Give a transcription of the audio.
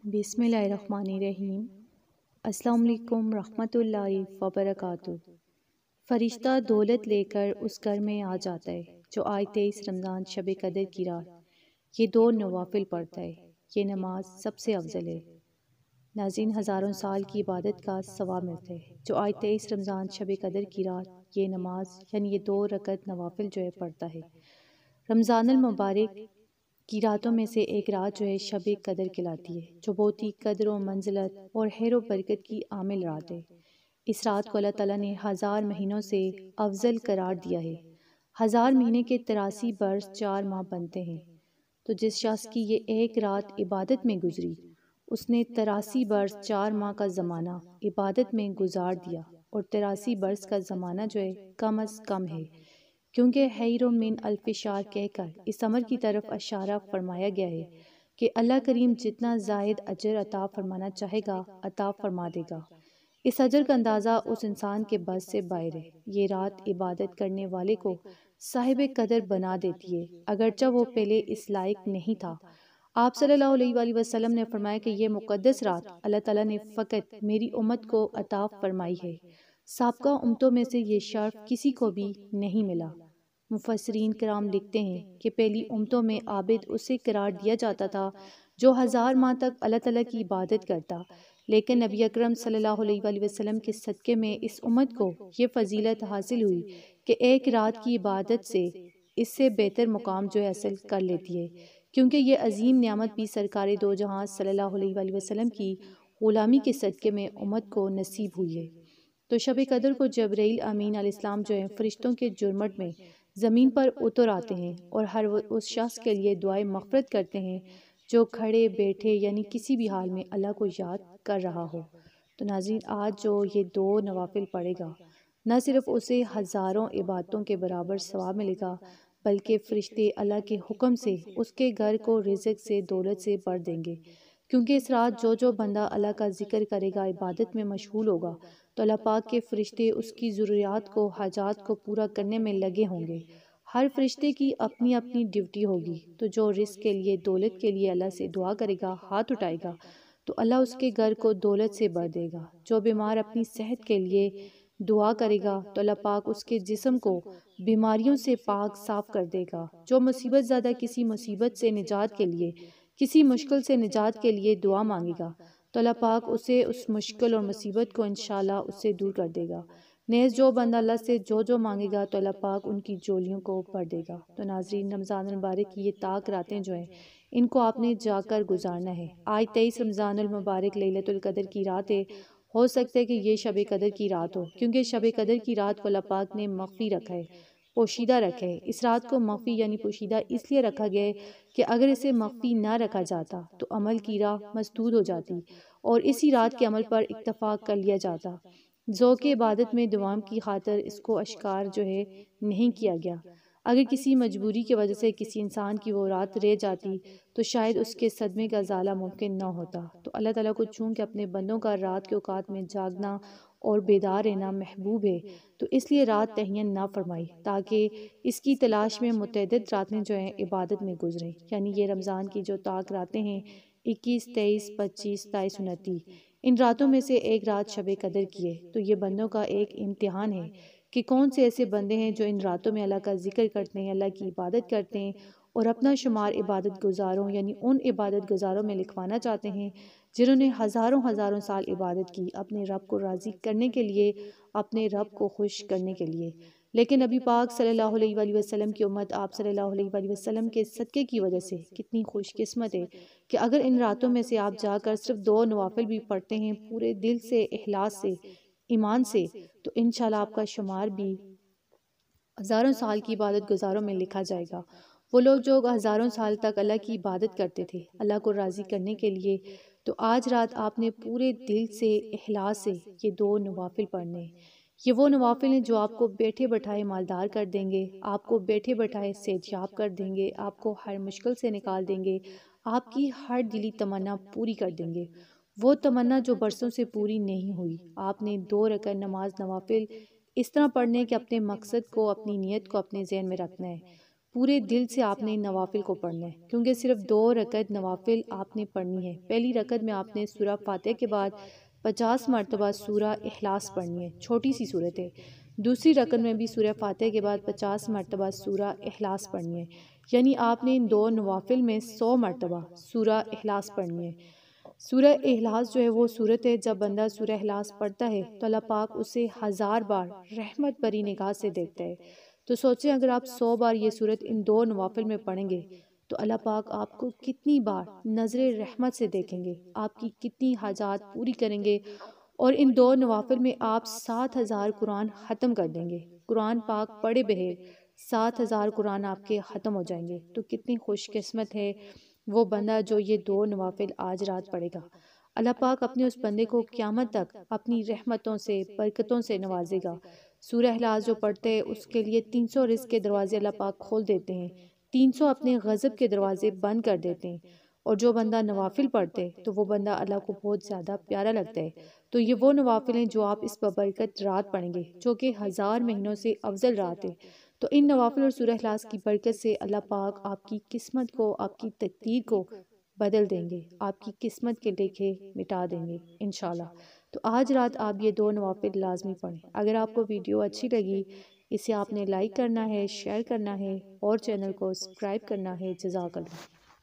بسم اللہ الرحمن الرحیم۔ السلام علیکم رحمۃ اللہ وبرکاتہ۔ فرشتہ دولت لے کر اس گھر میں آ جاتا ہے جو آج 23 رمضان شب قدر کی رات یہ 2 نوافل پڑھتا ہے۔ یہ نماز سب سے افضل ہے۔ ناظرین، ہزاروں سال کی عبادت کا ثواب ملتا ہے جو آج 23 رمضان شب قدر کی رات یہ نماز یعنی یہ 2 رکعت نوافل جو ہے پڑھتا ہے۔ رمضان المبارک کی راتوں میں سے ایک رات جو ہے شب قدر کہلاتی ہے، جو بہت ہی قدر و منزلت اور خیر و برکت کی عامل رات ہے۔ اس رات کو اللہ تعالیٰ نے 1000 مہینوں سے افضل قرار دیا ہے۔ 1000 مہینے کے 83 برس 4 ماہ بنتے ہیں، تو جس شخص کی یہ ایک رات عبادت میں گزری اس نے 83 برس 4 ماہ کا زمانہ عبادت میں گزار دیا، اور 83 برس کا زمانہ جو ہے کم از کم ہے، کیونکہ خیر من الف شہر کہہ کر اس امر کی طرف اشارہ فرمایا گیا ہے کہ اللہ کریم جتنا زائد اجر عطا فرمانا چاہے گا عطا فرما دے گا۔ اس اجر کا اندازہ اس انسان کے بس سے باہر ہے۔ یہ رات عبادت کرنے والے کو صاحب قدر بنا دیتی ہے، اگرچہ وہ پہلے اس لائق نہیں تھا۔ آپ صلی اللہ علیہ وآلہ وسلم نے فرمایا کہ یہ مقدس رات اللہ تعالیٰ نے فقط میری امت کو عطا فرمائی ہے، سابقہ امتوں میں سے یہ شرف کسی کو بھی نہیں ملا۔ مفسرین کرام لکھتے ہیں کہ پہلی امتوں میں عابد اسے قرار دیا جاتا تھا جو 1000 ماہ تک اللہ تعالیٰ کی عبادت کرتا، لیکن نبی اکرم صلی اللہ علیہ وآلہ وسلم کے صدقے میں اس امت کو یہ فضیلت حاصل ہوئی کہ ایک رات کی عبادت سے اس سے بہتر مقام جو ہے حاصل کر لیتی ہے، کیونکہ یہ عظیم نعمت بھی سرکار دو جہاں صلی اللہ علیہ وآلہ وسلم کی غلامی کے صدقے میں امت کو نصیب ہوئی ہے۔ تو شب قدر کو جبرائیل امین علیہ السلام جو ہیں فرشتوں کے جرمٹ میں زمین پر اتر آتے ہیں اور ہر اس شخص کے لیے دعائے مغفرت کرتے ہیں جو کھڑے بیٹھے یعنی کسی بھی حال میں اللہ کو یاد کر رہا ہو۔ تو ناظرین، آج جو یہ 2 نوافل پڑھے گا نہ صرف اسے ہزاروں عبادتوں کے برابر ثواب ملے گا، بلکہ فرشتے اللہ کے حکم سے اس کے گھر کو رزق سے دولت سے بھر دیں گے، کیونکہ اس رات جو بندہ اللہ کا ذکر کرے گا، عبادت میں مشغول ہوگا، تو اللہ پاک کے فرشتے اس کی ضروریات کو حاجات کو پورا کرنے میں لگے ہوں گے۔ ہر فرشتے کی اپنی اپنی ڈیوٹی ہوگی، تو جو رزق کے لیے دولت کے لیے اللہ سے دعا کرے گا، ہاتھ اٹھائے گا، تو اللہ اس کے گھر کو دولت سے بھر دے گا۔ جو بیمار اپنی صحت کے لیے دعا کرے گا تو اللہ پاک اس کے جسم کو بیماریوں سے پاک صاف کر دے گا۔ جو مصیبت زدہ کسی مصیبت سے نجات کے لیے، کسی مشکل سے نجات کے لیے دعا مانگے گا تو اللہ پاک اسے اس مشکل اور مصیبت کو انشاءاللہ اس سے دور کر دے گا۔ نیز جو بندہ اللہ سے جو مانگے گا تو اللہ پاک ان کی جولیوں کو بھر دے گا۔ تو ناظرین، رمضان المبارک کی یہ طاق راتیں جو ہیں ان کو آپ نے جا کر گزارنا ہے۔ آج 23 رمضان المبارک لیلۃ القدر کی رات ہے، ہو سکتا ہے کہ یہ شب قدر کی رات ہو، کیونکہ شب قدر کی رات کو اللہ پاک نے مخفی رکھا ہے، پوشیدہ رکھا ہے۔ اس رات کو مخفی یعنی پوشیدہ اس لیے رکھا گیا ہے کہ اگر اسے مخفی نہ رکھا جاتا تو عمل کی راہ مسدود ہو جاتی اور اسی رات کے عمل پر اکتفا کر لیا جاتا۔ ذوق عبادت میں دوام کی خاطر اس کو اشکار جو ہے نہیں کیا گیا۔ اگر کسی مجبوری کی وجہ سے کسی انسان کی وہ رات رہ جاتی تو شاید اس کے صدمے کا ازالہ ممکن نہ ہوتا۔ تو اللہ تعالیٰ کو چونکہ اپنے بندوں کا رات کے اوقات میں جاگنا اور بیدار رہنا محبوب ہے، تو اس لیے رات تعین نہ فرمائی تاکہ اس کی تلاش میں متعدد راتیں جو ہیں عبادت میں گزریں۔ یعنی یہ رمضان کی جو طاق راتیں ہیں 21، 23، 25، 27، 29، ان راتوں میں سے ایک رات شب قدر کی ہے۔ تو یہ بندوں کا ایک امتحان ہے کہ کون سے ایسے بندے ہیں جو ان راتوں میں اللہ کا ذکر کرتے ہیں، اللہ کی عبادت کرتے ہیں اور اپنا شمار عبادت گزاروں یعنی ان عبادت گزاروں میں لکھوانا چاہتے ہیں جنہوں نے ہزاروں سال عبادت کی اپنے رب کو راضی کرنے کے لیے، اپنے رب کو خوش کرنے کے لیے۔ لیکن نبی پاک صلی اللہ علیہ وآلہ وسلم کی امت آپ صلی اللہ علیہ وآلہ وسلم کے صدقے کی وجہ سے کتنی خوش قسمت ہے کہ اگر ان راتوں میں سے آپ جا کر صرف 2 نوافل بھی پڑھتے ہیں پورے دل سے، اخلاص سے، ایمان سے، تو انشاءاللہ آپ کا شمار بھی ہزاروں سال کی عبادت گزاروں میں لکھا جائے گا۔ وہ لوگ جو ہزاروں سال تک اللہ کی عبادت کرتے تھے اللہ کو راضی کرنے کے لیے، تو آج رات آپ نے پورے دل سے، اخلاص سے یہ 2 نوافل پڑھنے ہیں۔ یہ وہ نوافل ہیں جو آپ کو بیٹھے بٹھائے مالدار کر دیں گے، آپ کو بیٹھے بٹھائے صحت یاب کر دیں گے، آپ کو ہر مشکل سے نکال دیں گے، آپ کی ہر دلی تمنا پوری کر دیں گے، وہ تمنا جو برسوں سے پوری نہیں ہوئی۔ آپ نے 2 رکعت نماز نوافل اس طرح پڑھنے کہ اپنے مقصد کو، اپنی نیت کو اپنے ذہن میں رکھنا ہے۔ پورے دل سے آپ نے ان نوافل کو پڑھنا ہے، کیونکہ صرف 2 رکعت نوافل آپ نے پڑھنی ہے۔ پہلی رکعت میں آپ نے سورہ فاتحہ کے بعد 50 مرتبہ سورہ اخلاص پڑھنی ہے، چھوٹی سی صورت ہے۔ دوسری رکعت میں بھی سورہ فاتحہ کے بعد 50 مرتبہ سورہ اخلاص پڑھنی ہے، یعنی آپ نے ان 2 نوافل میں 100 مرتبہ سورہ اخلاص پڑھنی ہے۔ سورہ اخلاص جو ہے وہ صورت ہے، جب بندہ سورہ اخلاص پڑھتا ہے تو اللہ پاک اسے 1000 بار رحمت بھری نگاہ سے دیکھتا ہے۔ تو سوچیں اگر آپ 100 بار یہ صورت ان 2 نوافل میں پڑھیں گے تو اللہ پاک آپ کو کتنی بار نظر رحمت سے دیکھیں گے، آپ کی کتنی حاجات پوری کریں گے، اور ان 2 نوافل میں آپ 7000 قرآن ختم کر دیں گے۔ قرآن پاک پڑھے بغیر 7000 قرآن آپ کے ختم ہو جائیں گے۔ تو کتنی خوش قسمت ہے وہ بندہ جو یہ 2 نوافل آج رات پڑھے گا۔ اللہ پاک اپنے اس بندے کو قیامت تک اپنی رحمتوں سے برکتوں سے نوازے گا۔ سورہ اخلاص جو پڑھتے ہیں اس کے لیے 300 رزق کے دروازے اللہ پاک کھول دیتے ہیں، 300 اپنے غضب کے دروازے بند کر دیتے ہیں، اور جو بندہ نوافل پڑھتے تو وہ بندہ اللہ کو بہت زیادہ پیارا لگتا ہے۔ تو یہ وہ نوافل ہیں جو آپ اس ببرکت رات پڑھیں گے، جو کہ 1000 مہینوں سے افضل رات ہے۔ تو ان نوافل اور سورہ اخلاص کی برکت سے اللہ پاک آپ کی قسمت کو، آپ کی تقدیر کو بدل دیں گے، آپ کی قسمت کے لکھے مٹا دیں گے انشاءاللہ۔ تو آج رات آپ یہ 2 نوافل لازمی پڑھیں۔ اگر آپ کو ویڈیو اچھی لگی، اسے آپ نے لائک کرنا ہے، شیئر کرنا ہے اور چینل کو سبسکرائب کرنا ہے۔ جزاک اللہ۔